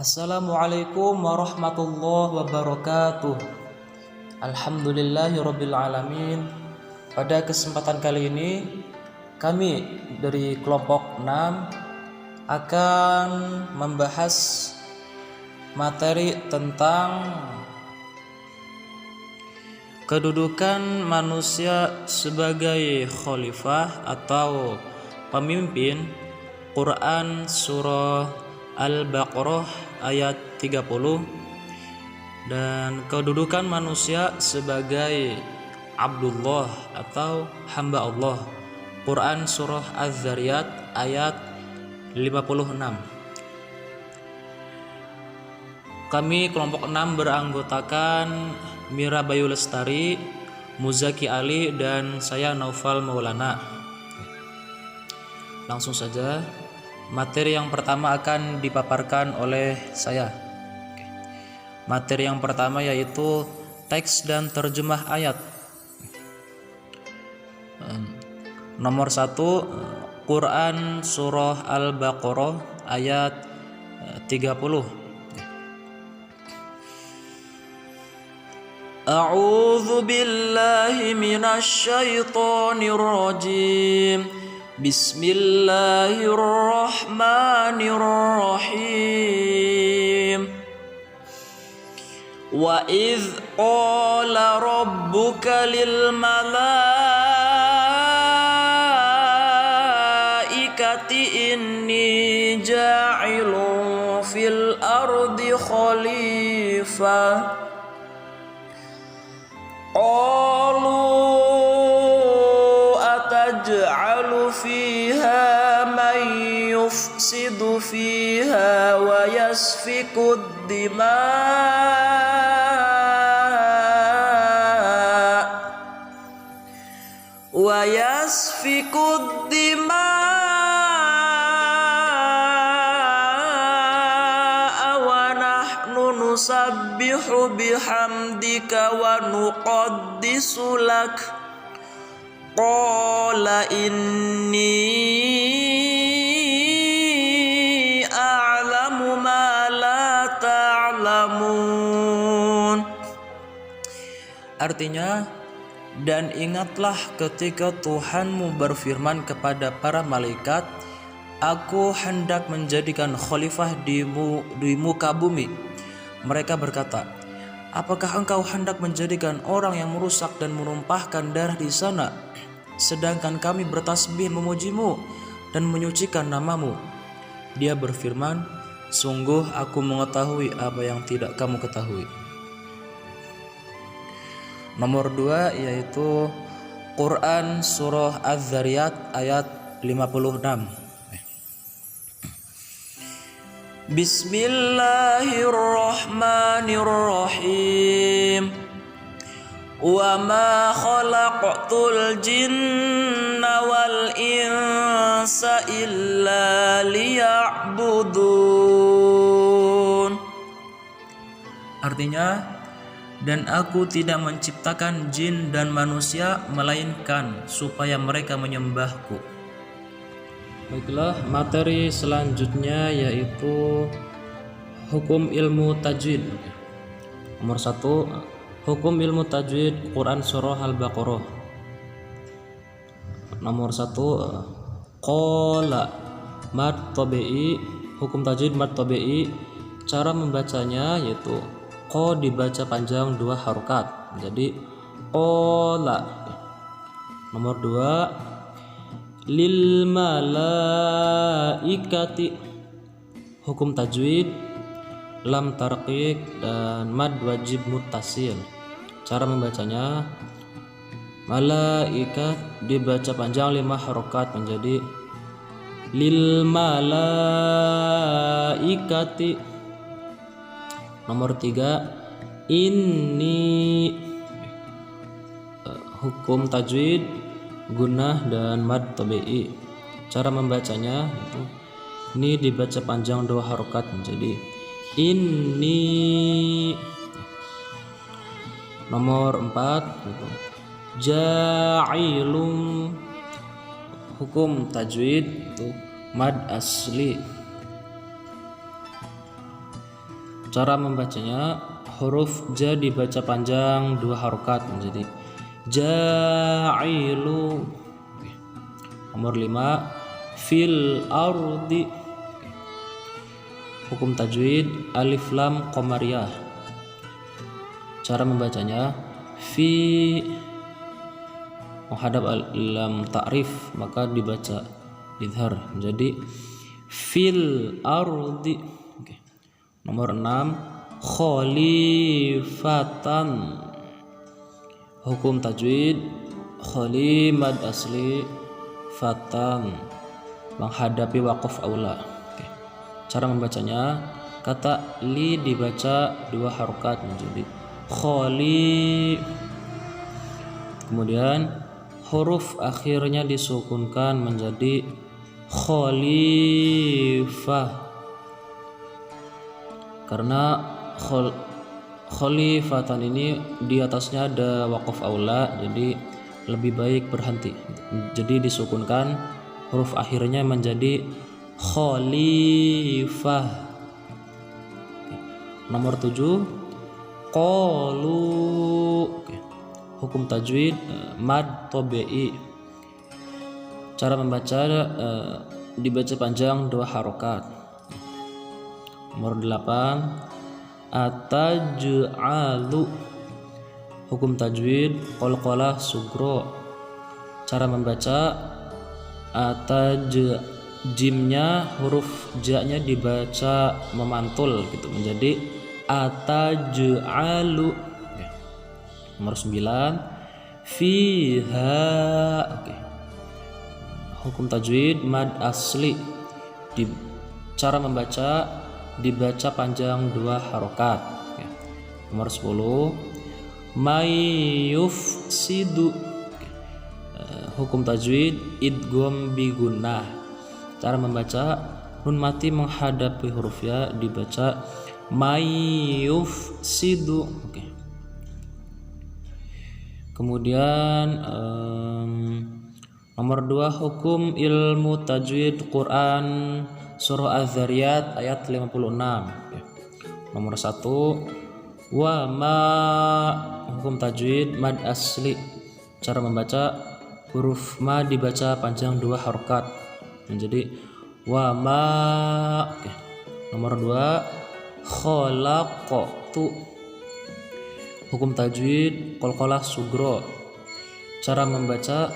Assalamualaikum warahmatullahi wabarakatuh. Alhamdulillahirabbil alamin. Pada kesempatan kali ini kami dari kelompok 6 akan membahas materi tentang kedudukan manusia sebagai khalifah atau pemimpin. Quran surah Al-Baqarah ayat 30, dan kedudukan manusia sebagai Abdullah atau hamba Allah. Quran surah Az-Zariyat ayat 56. Kami kelompok 6 beranggotakan Mira Bayu Lestari, Muzaki Ali, dan saya Naufal Maulana. Langsung saja, materi yang pertama akan dipaparkan oleh saya. Materi yang pertama yaitu teks dan terjemah ayat. Nomor 1, Quran surah Al-Baqarah ayat 30. A'udzu billahi minasy syaithanir rajim. Bismillahirrahmanirrahim. Wa idz qala rabbuka lil malaikati inni ja'ilun fil ardi khalifah. Qalu ataj'alu fiha man yufsidu fiha wa yasfiku ad-dima'a wa nahnu nusabbihu bihamdika wa nuqaddisu lak. Qala inni a'lamu ma la ta'lamun. Artinya, dan ingatlah ketika Tuhanmu berfirman kepada para malaikat, aku hendak menjadikan khalifah di muka bumi. Mereka berkata, apakah engkau hendak menjadikan orang yang merusak dan menumpahkan darah di sana, sedangkan kami bertasbih memujimu dan menyucikan namamu? Dia berfirman, sungguh aku mengetahui apa yang tidak kamu ketahui. Nomor 2 yaitu Quran surah Az-Zariyat ayat 56. Bismillahirrahmanirrahim. Wa ma khalaqtul jinna wal insa illa liya'budun. Artinya, dan aku tidak menciptakan jin dan manusia melainkan supaya mereka menyembahku. Baiklah, materi selanjutnya yaitu hukum ilmu tajwid. Nomor 1, hukum ilmu tajwid Quran surah Al-Baqarah. Nomor 1, qala mad tabi'i, hukum tajwid mad tabi'i. Cara membacanya yaitu qa dibaca panjang 2 harokat, jadi qala. Nomor 2, lil malaikati, hukum tajwid lam tarqiq dan mad wajib muttasil. Cara membacanya, malaikat dibaca panjang 5 harokat menjadi lil malaikati. Nomor 3, ini hukum tajwid gunnah dan mad tabi'i. Cara membacanya itu ini dibaca panjang 2 harokat menjadi ini. Nomor 4, ja'ilum, hukum tajwid itu mad asli. Cara membacanya, huruf ja dibaca panjang 2 harokat menjadi ja'ilu. Nomor 5, fil ardi. Hukum tajwid alif lam qamariyah. Cara membacanya, fi menghadap lam ta'rif maka dibaca idhar menjadi fil ardi. Nomor 6, khalifatan. Hukum tajwid khali mad asli fatan menghadapi waqaf aula. Cara membacanya, kata li dibaca 2 harokat menjadi khali. Kemudian huruf akhirnya disukunkan menjadi khalifah. Karena khalifatan ini di atasnya ada waqaf aula, jadi lebih baik berhenti. Jadi disukunkan huruf akhirnya menjadi khalifah. Nomor 7, qalu. Hukum tajwid mad tabi'i. Cara membaca dibaca panjang 2 harokat. Nomor 8, ataj'alu. Hukum tajwid qalqalah sugro. Cara membaca, jimnya huruf ja-nya dibaca memantul gitu menjadi ataj'alu. Nomor 9, fiha. Hukum tajwid mad asli. Cara membaca dibaca panjang 2 harokat. Nomor 10, mayufsidu. Hukum tajwid idgham bi gunnah. Cara membaca, nun mati menghadapi huruf ya dibaca mayufsidu. Kemudian nomor 2, hukum ilmu tajwid Quran surah Az-Zariyat ayat 56. Nomor 1, wa ma. Hukum tajwid mad asli. Cara membaca, huruf ma dibaca panjang 2 harokat menjadi wa ma. Nomor 2, khalaqtu. Hukum tajwid qalqalah sugro. Cara membaca,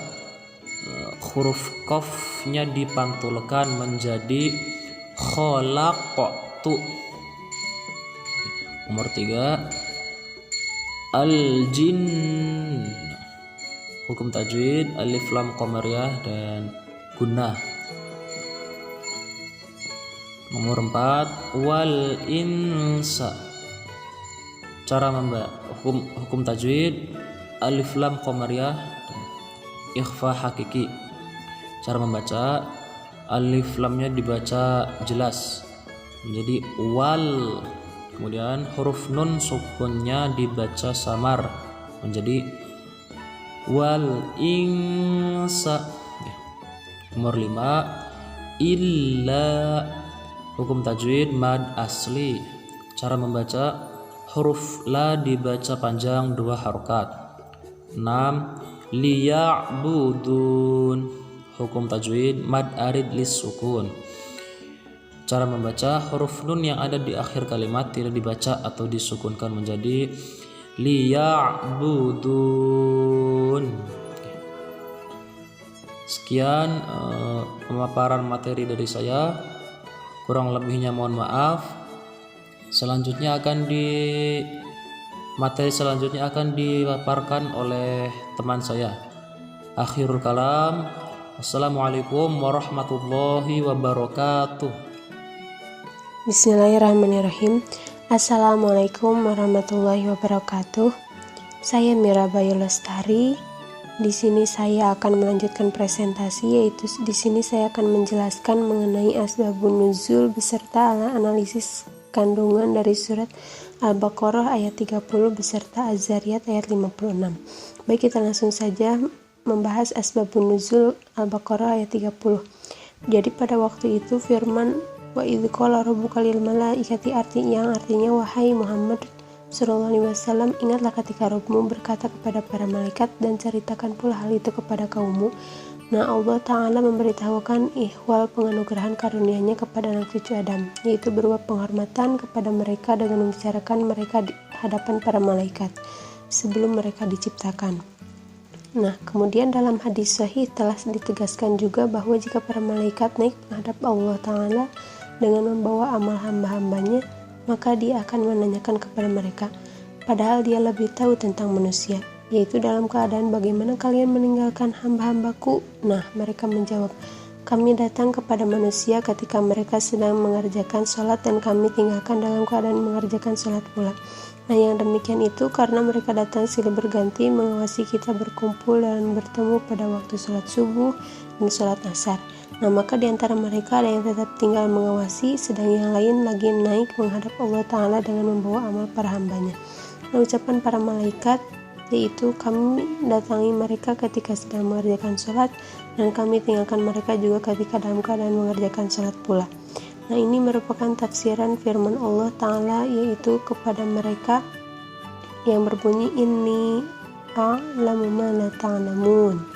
huruf qafnya dipantulkan menjadi khalaqtu. Nomor 3, al-jin. Hukum tajwid alif lam qamariyah dan gunnah. Nomor 4, wal insa. Cara membaca, hukum tajwid alif lam qamariyah dan ikhfa hakiki. Cara membaca, alif lamnya dibaca jelas menjadi wal. Kemudian huruf nun sukunnya dibaca samar menjadi wal insa. Nomor 5, illa. Hukum tajwid mad asli. Cara membaca, huruf la dibaca panjang 2 harokat. 6, liya'budun. Hukum tajwid mad arid lis sukun. Cara membaca, huruf nun yang ada di akhir kalimat tidak dibaca atau disukunkan menjadi liya'budun. Sekian pemaparan materi dari saya, kurang lebihnya mohon maaf. Materi selanjutnya akan dipaparkan oleh teman saya. Akhirul kalam, assalamualaikum warahmatullahi wabarakatuh. Bismillahirrahmanirrahim. Assalamualaikum warahmatullahi wabarakatuh. Saya Mira Bayu Lestari. Di sini saya akan melanjutkan presentasi, yaitu di sini saya akan menjelaskan mengenai asbabun nuzul beserta analisis kandungan dari surat Al-Baqarah ayat 30 beserta Az-Zariyat ayat 56. Baik, kita langsung saja membahas asbabun nuzul Al-Baqarah ayat 30. Jadi pada waktu itu firman Wa idz qala rabbuka lil malaikati artinya wahai Muhammad sallallahu alaihi wasallam, ingatlah ketika Rabbmu berkata kepada para malaikat dan ceritakan pula hal itu kepada kaummu. Nah, Allah Ta'ala memberitahukan ihwal penganugerahan karunia-Nya kepada anak cucu Adam, yaitu berupa penghormatan kepada mereka dengan membicarakan mereka di hadapan para malaikat sebelum mereka diciptakan. Nah, kemudian dalam hadis sahih telah ditegaskan juga bahwa jika para malaikat naik menghadap Allah Ta'ala dengan membawa amal hamba-hambanya, maka Dia akan menanyakan kepada mereka, padahal Dia lebih tahu tentang manusia, yaitu dalam keadaan bagaimana kalian meninggalkan hamba-hambaku. Nah, mereka menjawab, kami datang kepada manusia ketika mereka sedang mengerjakan sholat dan kami tinggalkan dalam keadaan mengerjakan sholat pula. Nah, yang demikian itu karena mereka datang silih berganti mengawasi kita berkumpul dan bertemu pada waktu sholat subuh dan sholat asar. Nah, maka di antara mereka ada yang tetap tinggal mengawasi, sedang yang lain lagi naik menghadap Allah Ta'ala dengan membawa amal para hambanya. Nah, ucapan para malaikat yaitu kami datangi mereka ketika sedang mengerjakan sholat dan kami tinggalkan mereka juga ketika dalam keadaan mengerjakan sholat pula. Nah, ini merupakan tafsiran firman Allah Ta'ala yaitu kepada mereka yang berbunyi inni a'lamu ma la ta'lamun.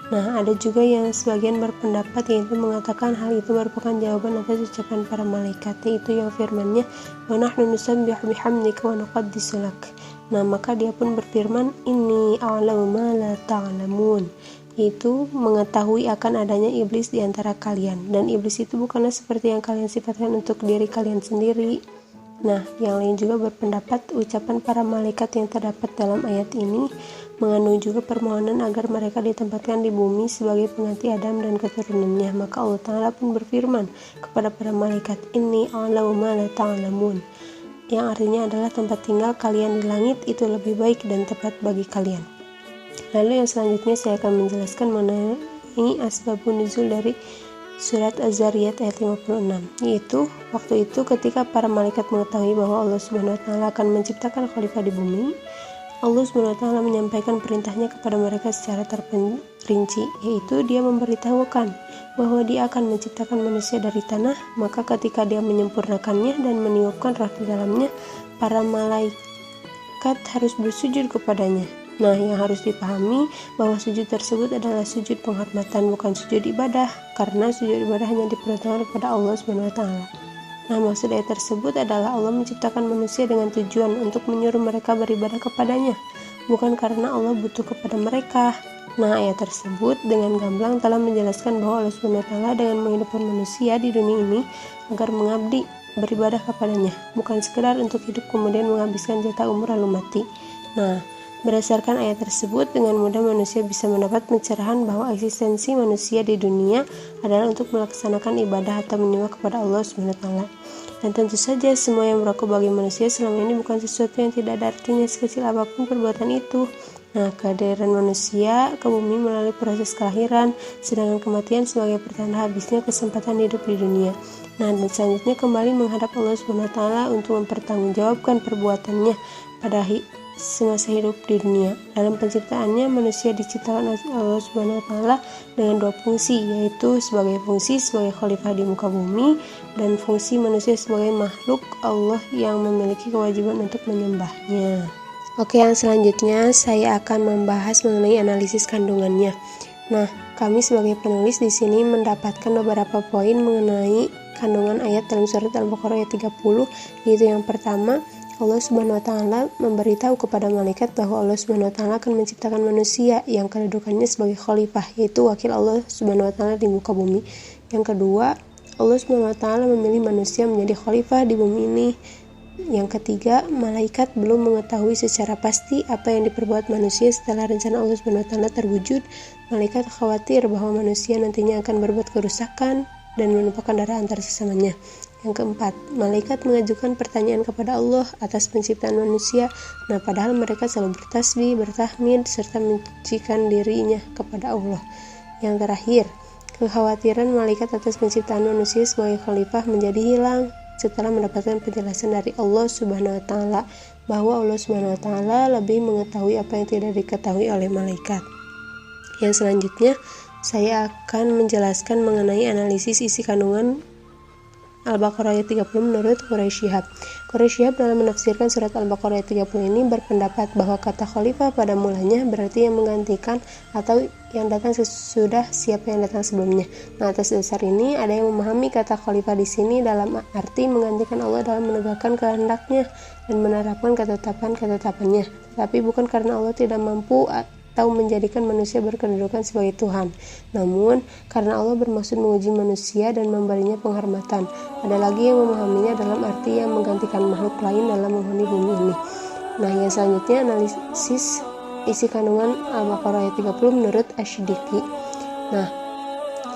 Nah, ada juga yang sebagian berpendapat yaitu mengatakan hal itu merupakan jawaban atas ucapan para malaikat, yaitu yang firman-Nya wa nahnu nusabbihu bihamdika wa nuqaddisu lak. Nah, maka Dia pun berfirman inni a'lamu ma la ta'lamun, yaitu mengetahui akan adanya iblis di antara kalian, dan iblis itu bukanlah seperti yang kalian sifatkan untuk diri kalian sendiri. Nah, yang lain juga berpendapat ucapan para malaikat yang terdapat dalam ayat ini mengandung juga permohonan agar mereka ditempatkan di bumi sebagai pengganti Adam dan keturunannya. Maka Allah Ta'ala pun berfirman kepada para malaikat, inni a'lamu ma la ta'lamun, yang artinya adalah tempat tinggal kalian di langit itu lebih baik dan tepat bagi kalian. Lalu yang selanjutnya saya akan menjelaskan mengenai asbabun nuzul dari surat Az-Zariyat ayat 56, yaitu waktu itu ketika para malaikat mengetahui bahwa Allah Subhanahu wa Ta'ala akan menciptakan khalifah di bumi, Allah Subhanahu wa Ta'ala menyampaikan perintahnya kepada mereka secara terperinci, yaitu Dia memberitahukan bahwa Dia akan menciptakan manusia dari tanah. Maka ketika Dia menyempurnakannya dan meniupkan roh di dalamnya, para malaikat harus bersujud kepadanya. Nah, yang harus dipahami bahwa sujud tersebut adalah sujud penghormatan, bukan sujud ibadah, karena sujud ibadah hanya diperuntukkan kepada Allah Subhanahu wa Ta'ala. Nah, maksud ayat tersebut adalah Allah menciptakan manusia dengan tujuan untuk menyuruh mereka beribadah kepadanya, bukan karena Allah butuh kepada mereka. Nah, ayat tersebut dengan gamblang telah menjelaskan bahwa Allah Subhanahu wa Ta'ala dengan menghidupkan manusia di dunia ini agar mengabdi, beribadah kepadanya, bukan sekedar untuk hidup kemudian menghabiskan jatah umur lalu mati. Nah, berdasarkan ayat tersebut, dengan mudah manusia bisa mendapat pencerahan bahwa eksistensi manusia di dunia adalah untuk melaksanakan ibadah atau menyembah kepada Allah Subhanahu wa Ta'ala. Dan tentu saja semua yang berlaku bagi manusia selama ini bukan sesuatu yang tidak ada artinya sekecil apapun perbuatan itu. Nah, kehadiran manusia ke bumi melalui proses kelahiran, sedangkan kematian sebagai pertanda habisnya kesempatan hidup di dunia. Nah, dan selanjutnya kembali menghadap Allah Subhanahu wa Ta'ala untuk mempertanggungjawabkan perbuatannya pada semasa hidup di dunia. Dalam penciptaannya, manusia diciptakan oleh Allah Subhanahu wa Ta'ala dengan dua fungsi, yaitu sebagai fungsi sebagai khalifah di muka bumi dan fungsi manusia sebagai makhluk Allah yang memiliki kewajiban untuk menyembahnya. Oke, yang selanjutnya saya akan membahas mengenai analisis kandungannya. Nah, kami sebagai penulis di sini mendapatkan beberapa poin mengenai kandungan ayat dalam surat Al-Baqarah ayat 30, yaitu yang pertama, Allah Subhanahu wa Ta'ala memberitahu kepada malaikat bahwa Allah Subhanahu wa Ta'ala akan menciptakan manusia yang kedudukannya sebagai khalifah, yaitu wakil Allah Subhanahu wa Ta'ala di muka bumi. Yang kedua, Allah Subhanahu wa Ta'ala memilih manusia menjadi khalifah di bumi ini. Yang ketiga, malaikat belum mengetahui secara pasti apa yang diperbuat manusia setelah rencana Allah Subhanahu wa Ta'ala terwujud. Malaikat khawatir bahwa manusia nantinya akan berbuat kerusakan dan menumpahkan darah antar sesamanya. Yang keempat, malaikat mengajukan pertanyaan kepada Allah atas penciptaan manusia. Nah, padahal mereka selalu bertasbih, bertahmid, serta menyucikan dirinya kepada Allah. Yang terakhir, kekhawatiran malaikat atas penciptaan manusia sebagai khalifah menjadi hilang setelah mendapatkan penjelasan dari Allah Subhanahu wa Ta'ala bahwa Allah Subhanahu wa Ta'ala lebih mengetahui apa yang tidak diketahui oleh malaikat. Yang selanjutnya, saya akan menjelaskan mengenai analisis isi kandungan Al-Baqarah ayat 30 menurut Quraisy Shihab. Quraisy Shihab dalam menafsirkan surat Al-Baqarah ayat 30 ini berpendapat bahwa kata khalifah pada mulanya berarti yang menggantikan atau yang datang sesudah siapa yang datang sebelumnya. Nah, atas dasar ini ada yang memahami kata khalifah di sini dalam arti menggantikan Allah dalam menegakkan kehendaknya dan menerapkan ketetapan-ketetapannya, tetapi bukan karena Allah tidak mampu atau menjadikan manusia berkedudukan sebagai Tuhan, namun karena Allah bermaksud menguji manusia dan memberinya penghormatan. Ada lagi yang memahaminya dalam arti yang menggantikan makhluk lain dalam menghuni bumi ini. Nah, yang selanjutnya analisis isi kandungan Al-Baqarah ayat 30 menurut Asy-Siddiqi. Nah,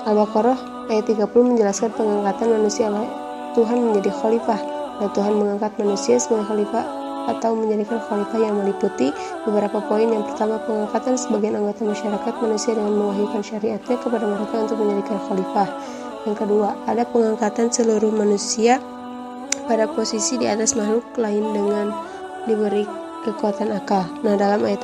Al-Baqarah ayat 30 menjelaskan pengangkatan manusia oleh Tuhan menjadi khalifah. Nah, Tuhan mengangkat manusia sebagai khalifah atau menjadikan khalifah yang meliputi beberapa poin. Yang pertama, pengangkatan sebagian anggota masyarakat manusia dengan mewahyukan syariatnya kepada mereka untuk menjadikan khalifah. Yang kedua, ada pengangkatan seluruh manusia pada posisi di atas makhluk lain dengan diberi kekuatan akal. Nah, dalam ayat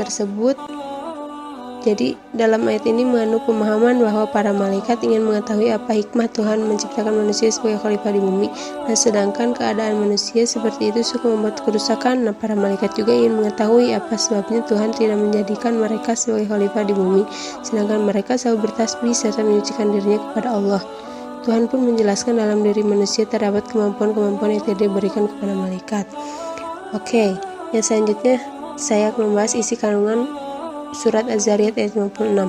ini mengandung pemahaman bahwa para malaikat ingin mengetahui apa hikmah Tuhan menciptakan manusia sebagai khalifah di bumi. Nah, sedangkan keadaan manusia seperti itu suka membuat kerusakan. Nah, para malaikat juga ingin mengetahui apa sebabnya Tuhan tidak menjadikan mereka sebagai khalifah di bumi, sedangkan mereka selalu bertasbih serta menyucikan dirinya kepada Allah. Tuhan pun menjelaskan dalam diri manusia terdapat kemampuan-kemampuan yang tidak diberikan kepada malaikat. Oke, yang selanjutnya saya akan membahas isi kandungan Surat Az-Zariyat ayat 56.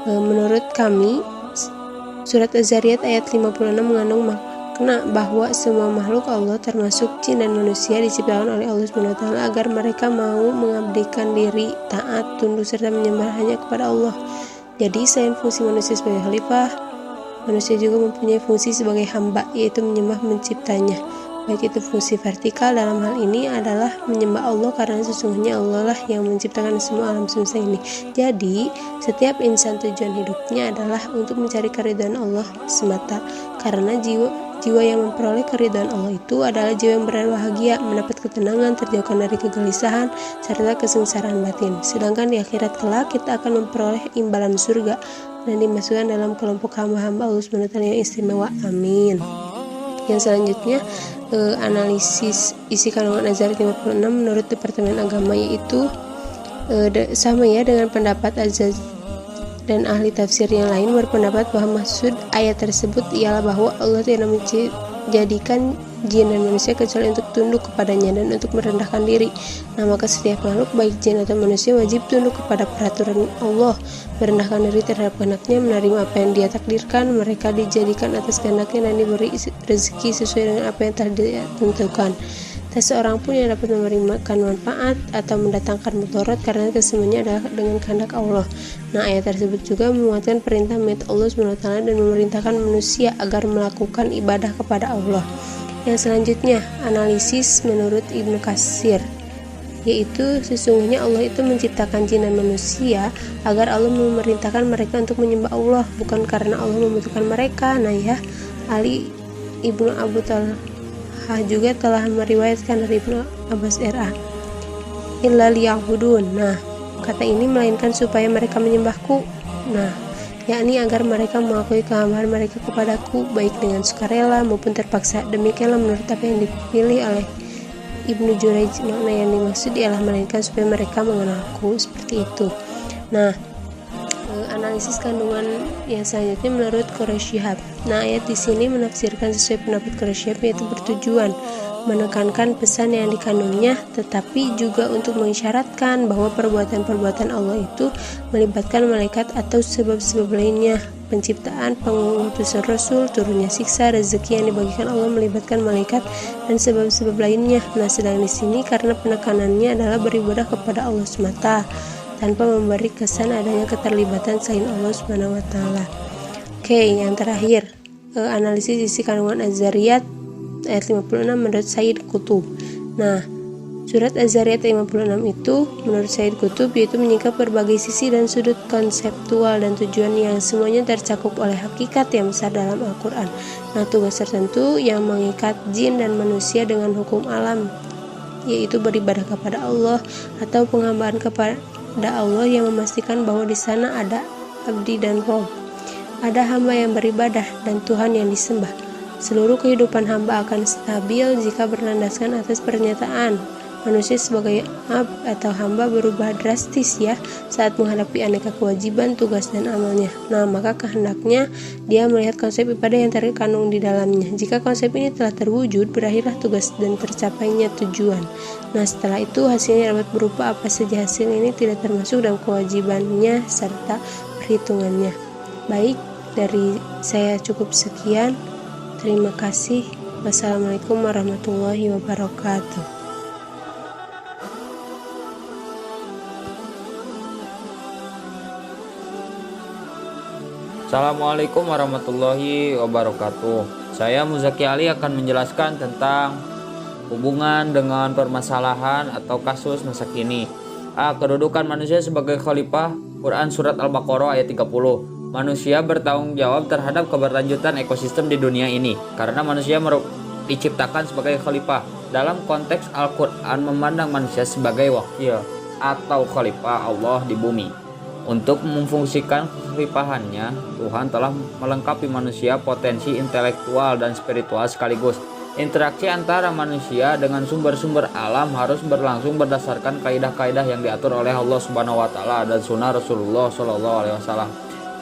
Menurut kami, Surat Az-Zariyat ayat 56 mengandung makna bahwa semua makhluk Allah termasuk jin dan manusia diciptakan oleh Allah SWT agar mereka mau mengabdikan diri, taat, tunduk serta menyembah hanya kepada Allah. Jadi selain fungsi manusia sebagai khalifah, manusia juga mempunyai fungsi sebagai hamba, yaitu menyembah menciptanya. Baik itu fungsi vertikal dalam hal ini adalah menyembah Allah karena sesungguhnya Allah lah yang menciptakan semua alam semesta ini. Jadi setiap insan tujuan hidupnya adalah untuk mencari keridhaan Allah semata, karena jiwa yang memperoleh keridhaan Allah itu adalah jiwa yang berbahagia, mendapat ketenangan, terjauhkan dari kegelisahan serta kesengsaraan batin. Sedangkan di akhirat kelak kita akan memperoleh imbalan surga dan dimasukkan dalam kelompok hamba-hamba Allah SWT yang istimewa. Amin. Yang selanjutnya analisis isi kandungan Az-Zariyat 56 menurut Departemen Agama, yaitu sama ya dengan pendapat Az-Zariyat, dan ahli tafsir yang lain berpendapat bahwa maksud ayat tersebut ialah bahwa Allah tidak menjadikan jin dan manusia kecuali untuk tunduk kepadanya dan untuk merendahkan diri. Nah, maka setiap makhluk baik jin atau manusia wajib tunduk kepada peraturan Allah, merendahkan diri terhadap kehendaknya, menerima apa yang Dia takdirkan. Mereka dijadikan atas kehendaknya dan diberi rezeki sesuai dengan apa yang telah ditentukan. Tak seorang pun yang dapat memberikan manfaat atau mendatangkan mudarat karena kesemuanya adalah dengan kehendak Allah. Nah, ayat tersebut juga menguatkan perintah milik Allah SWT dan memerintahkan manusia agar melakukan ibadah kepada Allah. Yang selanjutnya, analisis menurut Ibnu Katsir, yaitu sesungguhnya Allah itu menciptakan jin dan manusia agar Allah memerintahkan mereka untuk menyembah Allah, bukan karena Allah membutuhkan mereka. Nah ya, Ali Ibnu Abu Talha juga telah meriwayatkan dari Ibnu Abbas R.A. illa liya'budun. Nah, kata ini melainkan supaya mereka menyembahku. Nah, yakni agar mereka mengakui kehambahan mereka kepadaku baik dengan sukarela maupun terpaksa. Demikianlah menurut apa yang dipilih oleh Ibnu Jurayj. Makna yang dimaksud ialah melainkan supaya mereka mengenalku, seperti itu. Nah, analisis kandungan yang selanjutnya menurut Quraisy Shihab. Nah, ayat di sini menafsirkan sesuai pendapat Quraisy Shihab, yaitu bertujuan menekankan pesan yang dikandungnya, tetapi juga untuk mengisyaratkan bahwa perbuatan-perbuatan Allah itu melibatkan malaikat atau sebab-sebab lainnya. Penciptaan, pengutusan Rasul, turunnya siksa, rezeki yang dibagikan Allah melibatkan malaikat dan sebab-sebab lainnya. Nah, sedang di sini karena penekanannya adalah beribadah kepada Allah semata, tanpa memberi kesan adanya keterlibatan selain Allah SWT. Oke, yang terakhir, analisis isi kandungan Az-Zariyat ayat 56 menurut Sayyid Qutb. Nah, surat Az-Zariyat 56 itu menurut Sayyid Qutb yaitu menyingkap berbagai sisi dan sudut konseptual dan tujuan yang semuanya tercakup oleh hakikat yang besar dalam Al-Quran. Nah, tugas tertentu yang mengikat jin dan manusia dengan hukum alam, yaitu beribadah kepada Allah atau penghambaan kepada Allah yang memastikan bahwa di sana ada abdi dan rob, ada hamba yang beribadah dan Tuhan yang disembah. Seluruh kehidupan hamba akan stabil jika berlandaskan atas pernyataan. Manusia sebagai abd atau hamba berubah drastis ya saat menghadapi aneka kewajiban, tugas, dan amalnya. Nah, maka kehendaknya dia melihat konsep ibadah yang terkandung di dalamnya. Jika konsep ini telah terwujud, berakhirlah tugas dan tercapainya tujuan. Nah, setelah itu hasilnya dapat berupa apa saja. Hasil ini tidak termasuk dalam kewajibannya serta perhitungannya. Baik, dari saya cukup sekian. Terima kasih. Wassalamualaikum warahmatullahi wabarakatuh. Assalamualaikum warahmatullahi wabarakatuh. Saya Muzaki Ali akan menjelaskan tentang hubungan dengan permasalahan atau kasus masa kini. Kedudukan manusia sebagai khalifah. Quran Surat Al-Baqarah ayat 30. Manusia bertanggung jawab terhadap keberlanjutan ekosistem di dunia ini karena manusia diciptakan sebagai khalifah. Dalam konteks Al-Quran memandang manusia sebagai wakil atau khalifah Allah di bumi. Untuk memfungsikan kekhalifahannya, Tuhan telah melengkapi manusia potensi intelektual dan spiritual sekaligus. Interaksi antara manusia dengan sumber-sumber alam harus berlangsung berdasarkan kaidah-kaidah yang diatur oleh Allah Subhanahu wa taala dan sunnah Rasulullah Shallallahu alaihi wasallam.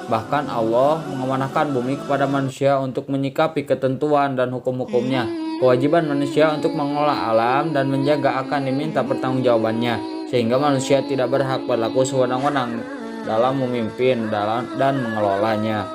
Bahkan Allah mengamanahkan bumi kepada manusia untuk menyikapi ketentuan dan hukum-hukumnya. Kewajiban manusia untuk mengelola alam dan menjaga akan diminta pertanggungjawabannya, sehingga manusia tidak berhak berlaku sewenang-wenang dalam memimpin dan mengelolanya.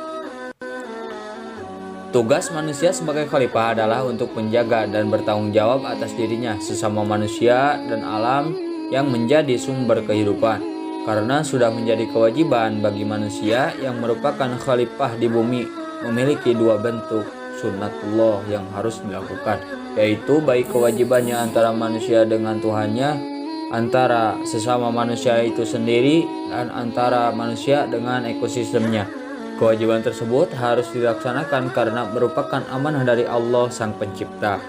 Tugas manusia sebagai khalifah adalah untuk menjaga dan bertanggung jawab atas dirinya, sesama manusia, dan alam yang menjadi sumber kehidupan. Karena sudah menjadi kewajiban bagi manusia yang merupakan khalifah di bumi memiliki dua bentuk sunnatullah yang harus dilakukan, yaitu baik kewajibannya antara manusia dengan Tuhannya, antara sesama manusia itu sendiri, dan antara manusia dengan ekosistemnya. Kewajiban tersebut harus dilaksanakan karena merupakan amanah dari Allah Sang Pencipta.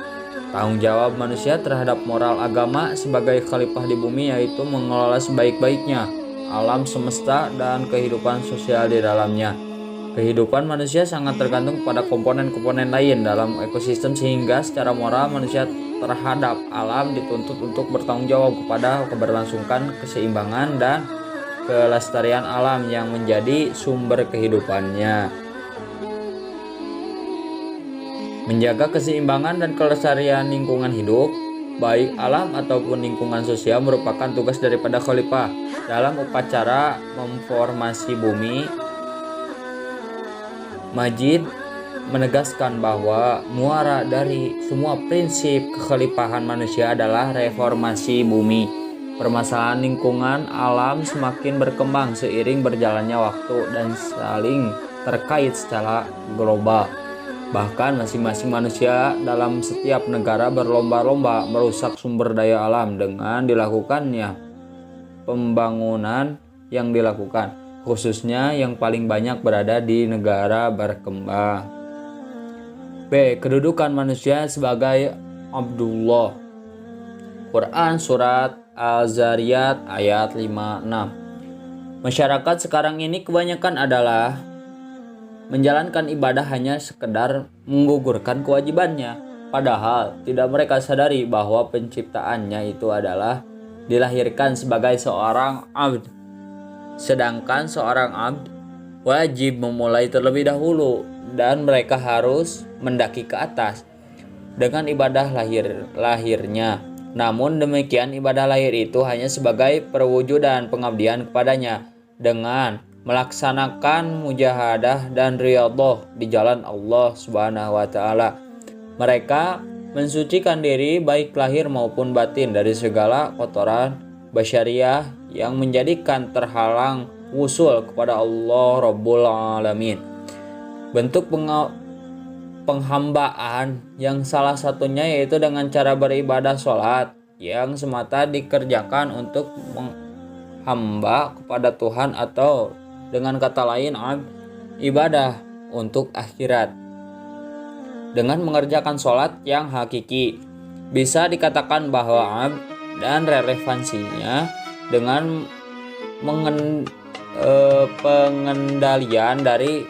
Tanggung jawab manusia terhadap moral agama sebagai khalifah di bumi yaitu mengelola sebaik-baiknya alam semesta dan kehidupan sosial di dalamnya. Kehidupan manusia sangat tergantung pada komponen-komponen lain dalam ekosistem, sehingga secara moral manusia terhadap alam dituntut untuk bertanggung jawab kepada keberlangsungan, keseimbangan, dan kelestarian alam yang menjadi sumber kehidupannya. Menjaga keseimbangan dan kelestarian lingkungan hidup, baik alam ataupun lingkungan sosial, merupakan tugas daripada khalifah. Dalam upacara memformasi bumi, Majid menegaskan bahwa muara dari semua prinsip kekhalifahan manusia adalah reformasi bumi. Permasalahan lingkungan alam semakin berkembang seiring berjalannya waktu dan saling terkait secara global. Bahkan masing-masing manusia dalam setiap negara berlomba-lomba merusak sumber daya alam dengan dilakukannya pembangunan yang dilakukan, khususnya yang paling banyak berada di negara berkembang. B. Kedudukan manusia sebagai Abdullah. Quran Surat Al-Zariyat ayat 56. Masyarakat sekarang ini kebanyakan adalah menjalankan ibadah hanya sekedar menggugurkan kewajibannya, padahal tidak mereka sadari bahwa penciptaannya itu adalah dilahirkan sebagai seorang abd. Sedangkan seorang abd wajib memulai terlebih dahulu dan mereka harus mendaki ke atas dengan ibadah lahirnya. Namun demikian, ibadah lahir itu hanya sebagai perwujudan pengabdian kepadanya dengan melaksanakan mujahadah dan riyadhah di jalan Allah Subhanahu wa taala. Mereka mensucikan diri baik lahir maupun batin dari segala kotoran basyariah yang menjadikan terhalang wusul kepada Allah Rabbul Alamin. Bentuk penghambaan yang salah satunya yaitu dengan cara beribadah sholat yang semata dikerjakan untuk menghamba kepada Tuhan, atau dengan kata lain ibadah untuk akhirat. Dengan mengerjakan sholat yang hakiki, bisa dikatakan bahwa dan relevansinya dengan pengendalian dari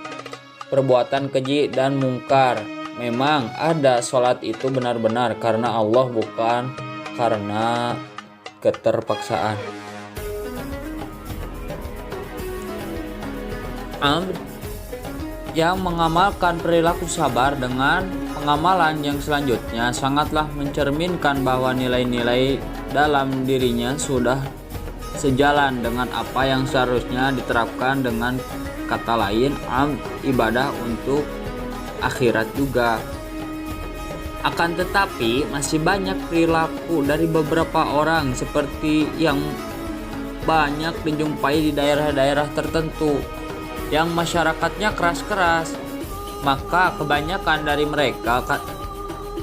perbuatan keji dan mungkar, memang ada sholat itu benar-benar karena Allah, bukan karena keterpaksaan. Abd yang mengamalkan perilaku sabar dengan pengamalan yang selanjutnya sangatlah mencerminkan bahwa nilai-nilai dalam dirinya sudah sejalan dengan apa yang seharusnya diterapkan. Dengan kata lain, ibadah untuk akhirat juga. Akan tetapi masih banyak perilaku dari beberapa orang seperti yang banyak dijumpai di daerah-daerah tertentu yang masyarakatnya keras-keras. Maka kebanyakan dari mereka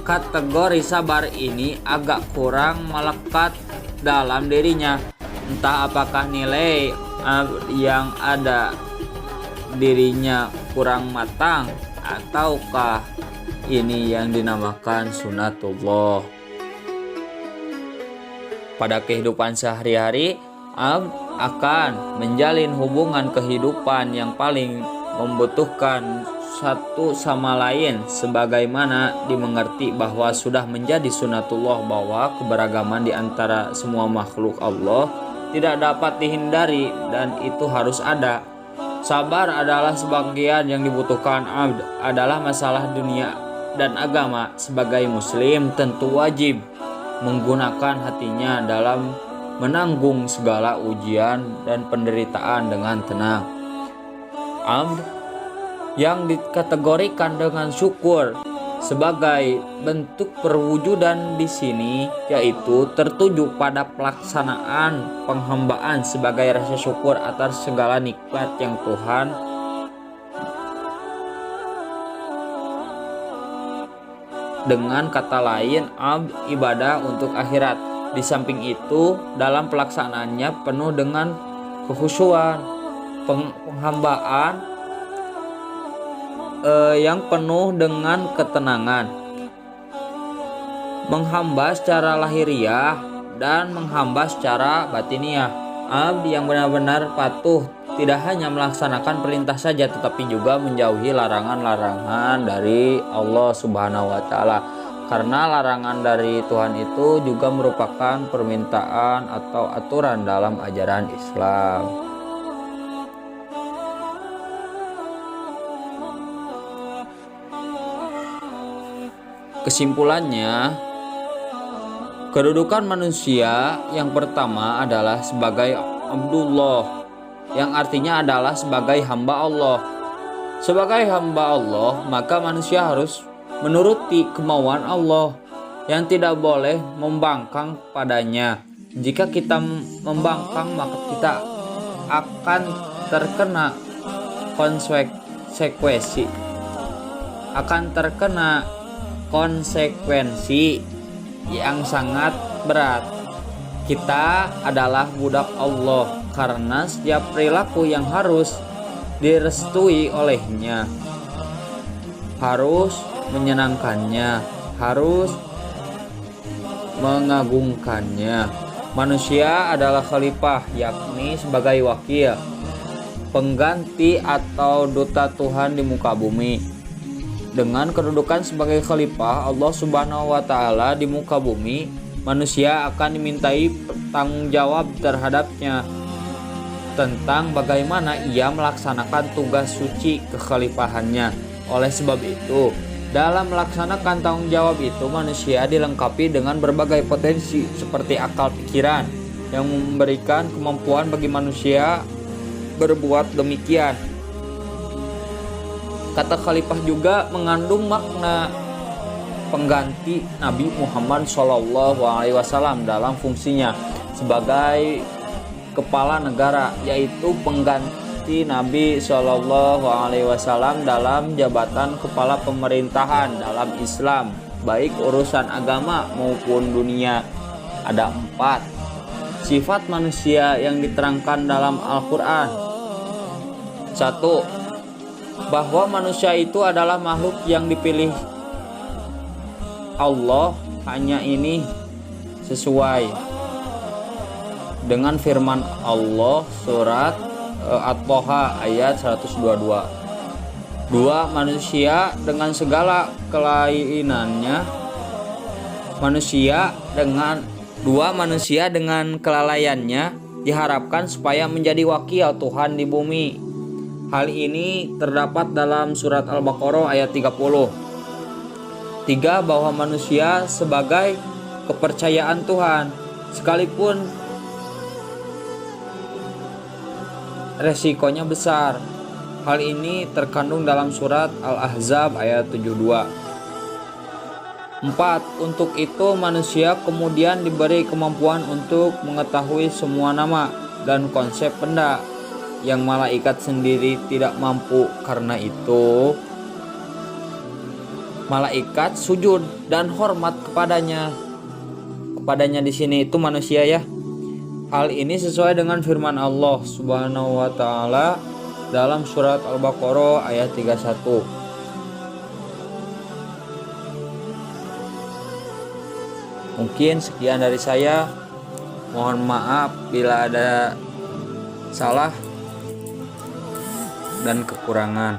kategori sabar ini agak kurang melekat dalam dirinya. Entah apakah nilai yang ada dirinya kurang matang, ataukah ini yang dinamakan sunatullah. Pada kehidupan sehari-hari, akan menjalin hubungan kehidupan yang paling membutuhkan satu sama lain, sebagaimana dimengerti bahwa sudah menjadi sunatullah bahwa keberagaman di antara semua makhluk Allah tidak dapat dihindari dan itu harus ada. Sabar adalah sebagian yang dibutuhkan adalah masalah dunia dan agama. Sebagai muslim tentu wajib menggunakan hatinya dalam menanggung segala ujian dan penderitaan dengan tenang. Yang dikategorikan dengan syukur sebagai bentuk perwujudan di sini, yaitu tertuju pada pelaksanaan penghambaan sebagai rasa syukur atas segala nikmat yang Tuhan dengan kata lain ibadah untuk akhirat. Di samping itu, dalam pelaksanaannya penuh dengan kekhusyuan, penghambaan yang penuh dengan ketenangan, menghamba secara lahiriah dan menghamba secara batiniah. Abdi yang benar-benar patuh tidak hanya melaksanakan perintah saja, tetapi juga menjauhi larangan-larangan dari Allah Subhanahu wa Ta'ala. Karena larangan dari Tuhan itu juga merupakan permintaan atau aturan dalam ajaran Islam. Kesimpulannya, kedudukan manusia yang pertama adalah sebagai Abdullah, yang artinya adalah sebagai hamba Allah. Sebagai hamba Allah, maka manusia harus menuruti kemauan Allah yang tidak boleh membangkang padanya. Jika kita membangkang, maka kita akan terkena konsekuensi yang sangat berat. Kita adalah budak Allah karena setiap perilaku yang harus direstui olehnya harus menyenangkannya, harus mengagungkannya. Manusia adalah khalifah, yakni sebagai wakil, pengganti atau duta Tuhan di muka bumi. Dengan kedudukan sebagai khalifah Allah Subhanahu wa Ta'ala di muka bumi, manusia akan dimintai tanggung jawab terhadapnya tentang bagaimana ia melaksanakan tugas suci kekhalifahannya. Oleh sebab itu, dalam melaksanakan tanggung jawab itu, manusia dilengkapi dengan berbagai potensi seperti akal pikiran yang memberikan kemampuan bagi manusia berbuat demikian. Kata khalifah juga mengandung makna pengganti Nabi Muhammad SAW dalam fungsinya sebagai kepala negara, yaitu pengganti Nabi SAW dalam jabatan kepala pemerintahan dalam Islam, baik urusan agama maupun dunia. Ada 4 sifat manusia yang diterangkan dalam Al-Quran. 1. Bahwa manusia itu adalah makhluk yang dipilih Allah. Hanya ini sesuai dengan firman Allah surat At-Toha ayat 122. 2. Manusia dengan segala kelainannya. Manusia dengan kelalaiannya diharapkan supaya menjadi wakil Tuhan di bumi. Hal ini terdapat dalam surat Al-Baqarah ayat 30. 3. Bahwa manusia sebagai kepercayaan Tuhan, sekalipun resikonya besar. Hal ini terkandung dalam surat Al-Ahzab ayat 72. 4. Untuk itu manusia kemudian diberi kemampuan untuk mengetahui semua nama dan konsep benda yang malaikat sendiri tidak mampu. Karena itu malaikat sujud dan hormat kepadanya di sini itu manusia ya. Hal ini sesuai dengan firman Allah Subhanahu wa taala dalam surat Al-Baqarah ayat 31. Mungkin sekian dari saya. Mohon maaf bila ada salah dan kekurangan.